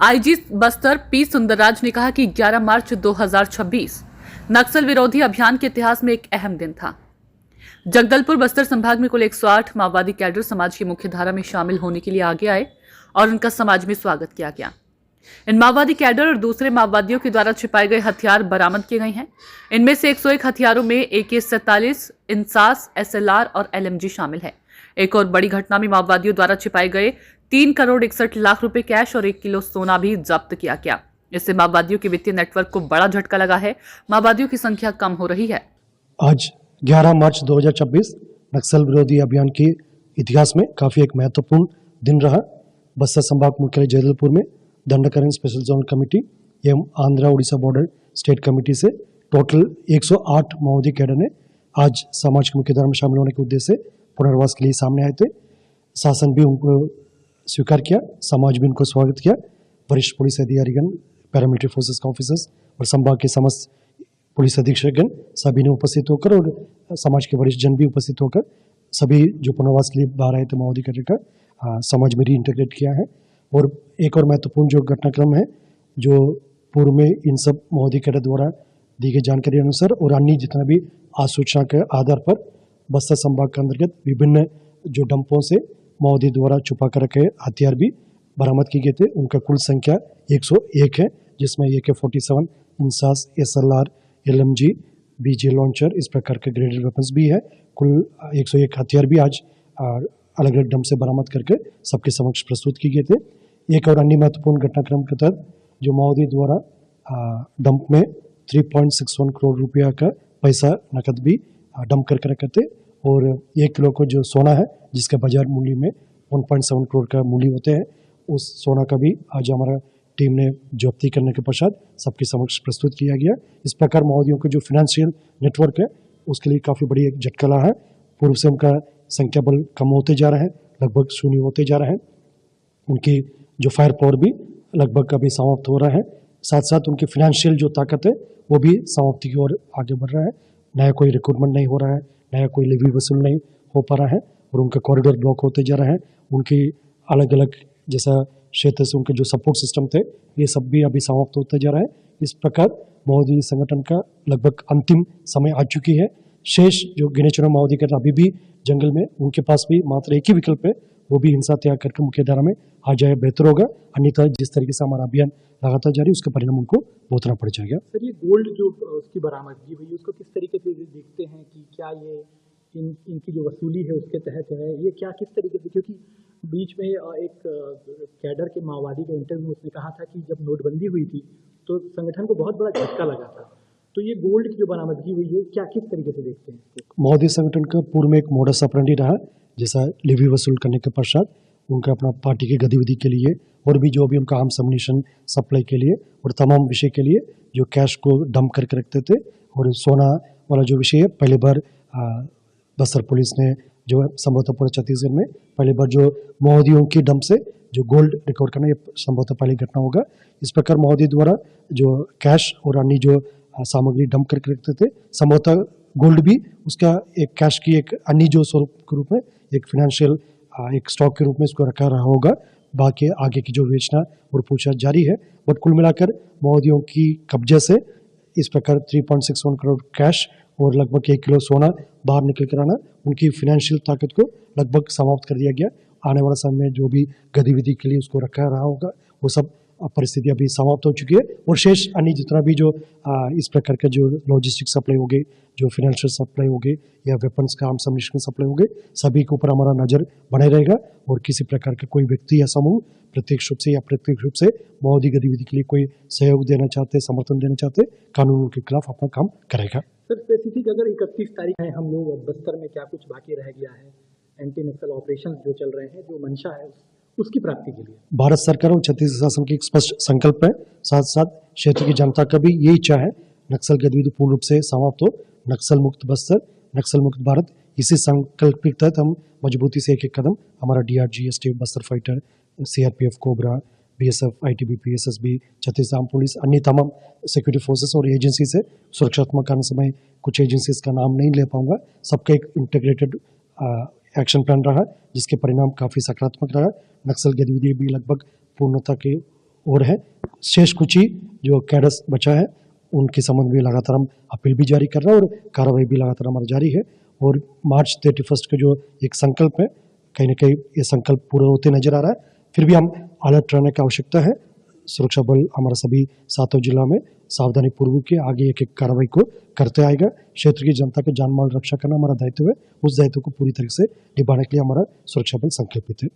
IG Bastar P Sundarraj ने कहा कि 11 मार्च 2026 नक्सल विरोधी अभियान के इतिहास में एक अहम दिन था। जगदलपुर बस्तर संभाग में कुल 108 माओवादी कैडर समाज की मुख्य धारा में शामिल होने के लिए आगे आए और उनका समाज में स्वागत किया गया। इन माओवादी कैडर और दूसरे माओवादियों के द्वारा छिपाए गए हथियार बरामद किए गए हैं। इनमें से 101 हथियारों में AK-47, इंसास, SLR और LMG शामिल है। एक और बड़ी घटना में माओवादियों द्वारा छिपाए गए 3 करोड़ 61 लाख रुपए कैश और 1 किलो सोना भी जब्त किया गया। इससे माओवादियों के वित्तीय नेटवर्क को बड़ा झटका लगा है। माओवादियों की संख्या कम हो रही है। आज 11 मार्च 2026 नक्सल विरोधी अभियान के इतिहास में काफ़ी एक महत्वपूर्ण दिन रहा। बस्तर संभाग मुख्यालय जगदलपुर में दंडकरण स्पेशल जोन कमेटी एवं Andhra Orissa border state committee से टोटल 108 माओवादी कैडर ने आज समाज की मुख्यधारा में शामिल होने के उद्देश्य से पुनर्वास के लिए सामने आए थे। शासन भी उनको स्वीकार किया, समाज भी उनको स्वागत किया। वरिष्ठ पुलिस अधिकारीगण, पैरामिलिट्री फोर्सेस के ऑफिसर्स और संभाग के समस्त पुलिस अधीक्षकगण सभी ने उपस्थित होकर और समाज के वरिष्ठ जन भी उपस्थित होकर सभी जो पुनर्वास के लिए बाहर आए थे माओवादी कैडर का समाज में रीइंटीग्रेट किया है। और एक और महत्वपूर्ण जो घटनाक्रम है, जो पूर्व में इन सब माओवादी कैडर द्वारा दी गई जानकारी अनुसार और अन्य जितना भी आसूचना के आधार पर बस्तर संभाग के अंतर्गत विभिन्न जो डंपों से माओवादी द्वारा छुपा कर रखे हथियार भी बरामद किए गए थे। उनका कुल संख्या 101 है, जिसमें AK-47, INSAS, SLR, LMG, BG launcher इस प्रकार के ग्रेडेड वेपन्स भी है। कुल 101 हथियार भी आज अलग अलग डंप से बरामद करके सबके समक्ष प्रस्तुत किए गए थे। एक और अन्य महत्वपूर्ण घटनाक्रम के तहत जो माओवादी द्वारा डंप में 3.61 करोड़ रुपया का पैसा नकद भी डंप करके रखे थे और 1 किलो को जो सोना है जिसका बाजार मूल्य में 1.7 करोड़ का मूल्य होते हैं, उस सोना का भी आज हमारा टीम ने जब्ती करने के पश्चात सबके समक्ष प्रस्तुत किया गया। इस प्रकार माओवादियों का जो फाइनेंशियल नेटवर्क है उसके लिए काफ़ी बड़ी एक झटका रहा है। पूर्व से उनका संख्या बल कम होते जा रहा है, लगभग शून्य होते जा रहा है। उनकी जो फायर पावर भी लगभग अभी समाप्त हो रहा है। साथ साथ उनकी फाइनेंशियल जो ताकत है वो भी समाप्ति की ओर आगे बढ़ रहा है। नया कोई रिक्रूटमेंट नहीं हो रहा है, नया कोई लेवी वसूल नहीं हो पा रहा है और उनका कॉरिडोर ब्लॉक होते जा रहा है। उनकी अलग अलग जैसा क्षेत्र से उनके जो सपोर्ट सिस्टम थे ये सब भी अभी समाप्त होते जा रहा है। इस प्रकार माओवादी संगठन का लगभग अंतिम समय आ चुकी है। शेष जो गिने चुने माओवादी कैडर अभी भी जंगल में, उनके पास भी मात्र एक ही विकल्प है, वो भी हिंसा त्याग करके मुख्य धारा में आ जाए बेहतर होगा। अन्यथा जिस तरीके से हमारा अभियान लगातार जारी, उसका परिणाम उनको भुगतना पड़ जाएगा। सर, ये गोल्ड जो उसकी बरामदगी हुई उसको किस तरीके से देखते हैं कि क्या ये इनकी जो वसूली है उसके तहत है, ये क्या किस तरीके से, क्योंकि बीच में एक कैडर के माओवादी के इंटरव्यू में उसने कहा था कि जब नोटबंदी हुई थी तो संगठन को बहुत बड़ा झटका लगा था। तो ये गोल्ड की जो बरामदगी हुई है क्या किस तरीके से देखते हैं? माओवादी संगठन का पूर्व में एक मोडस ऑपरेंडी रहा, जैसा लेवी वसूल करने के पश्चात उनका अपना पार्टी की गतिविधि के लिए और भी जो भी उनका आर्म्स एम्युनिशन सप्लाई के लिए और तमाम विषय के लिए जो कैश को डंप करके रखते थे। और सोना वाला जो विषय है, पहली बार बस्तर पुलिस ने जो संभवतः पूरे छत्तीसगढ़ में पहली बार जो माओवादियों की डंप से जो गोल्ड रिकवर करना, ये संभवतः पहली घटना होगा। इस प्रकार माओवादी द्वारा जो कैश और अन्य जो सामग्री डंप करके रखते थे, संभवतः गोल्ड भी उसका एक कैश की एक अन्य जो स्वरूप के रूप में एक फाइनेंशियल एक स्टॉक के रूप में इसको रखा रहा होगा। बाकी आगे की जो बेचना और पूछताछ जारी है, बट कुल मिलाकर माओवादियों की कब्जे से इस प्रकार 3.61 करोड़ कैश और लगभग 1 किलो सोना बाहर निकल कर आना, उनकी फाइनेंशियल ताकत को लगभग समाप्त कर दिया गया। आने वाला समय में जो भी गतिविधि के लिए उसको रखा रहा होगा वो सब परिस्थिति अभी समाप्त हो चुकी है। और शेष अन्य जितना भी जो इस प्रकार का जो लॉजिस्टिक सप्लाई हो गई, जो फाइनेंशियल सप्लाई हो गई या वेपन्स का आर्म्स एम्युनिशन सप्लाई हो गई, सभी के ऊपर हमारा नज़र बने रहेगा। और किसी प्रकार का कोई व्यक्ति या समूह प्रत्यक्ष रूप से या अप्रत्यक्ष रूप से माओवादी गतिविधि के लिए कोई सहयोग देना चाहते, समर्थन देना चाहते, कानून के खिलाफ अपना काम करेगा। सर, स्पेसिफिक अगर 31 तारीख है, हम लोग बस्तर में क्या कुछ बाकी रह गया है एंटी नक्सल ऑपरेशन जो चल रहे हैं, जो मंशा है उसकी प्राप्ति के लिए? भारत सरकार और छत्तीसगढ़ शासन की एक स्पष्ट संकल्प है, साथ साथ क्षेत्र की जनता का भी यही इच्छा है नक्सल गतिविधि पूर्ण रूप से समाप्त हो, नक्सल मुक्त बस्तर, नक्सल मुक्त भारत। इसी संकल्प के तहत हम मजबूती से एक एक कदम हमारा DRG, STF, Bastar fighter, CRPF, cobra, BSF, ITBP, SSB, Chhattisgarh arm police, अन्य तमाम सिक्योरिटी फोर्सेस और एजेंसी से सुरक्षात्मक कारण से मैं कुछ एजेंसीज का नाम नहीं ले पाऊंगा, सबका एक इंटीग्रेटेड एक्शन प्लान रहा जिसके परिणाम काफ़ी सकारात्मक रहा। नक्सल गतिविधि भी लगभग पूर्णता के और है। शेष कुछ ही जो कैडर्स बचा है उनके संबंध में लगातार हम अपील भी जारी कर रहे हैं और कार्रवाई भी लगातार हमारा जारी है। और मार्च 31 का जो एक संकल्प है, कहीं ना कहीं ये संकल्प पूरा होते नजर आ रहा है। फिर भी हम अलर्ट रहने की आवश्यकता है। सुरक्षा बल हमारा सभी 7 जिला में सावधानी पूर्वक के आगे एक एक कार्रवाई को करते आएगा। क्षेत्र की जनता के जान माल रक्षा करना हमारा दायित्व है। उस दायित्व को पूरी तरह से निभाने के लिए हमारा सुरक्षा बल संकल्पित है।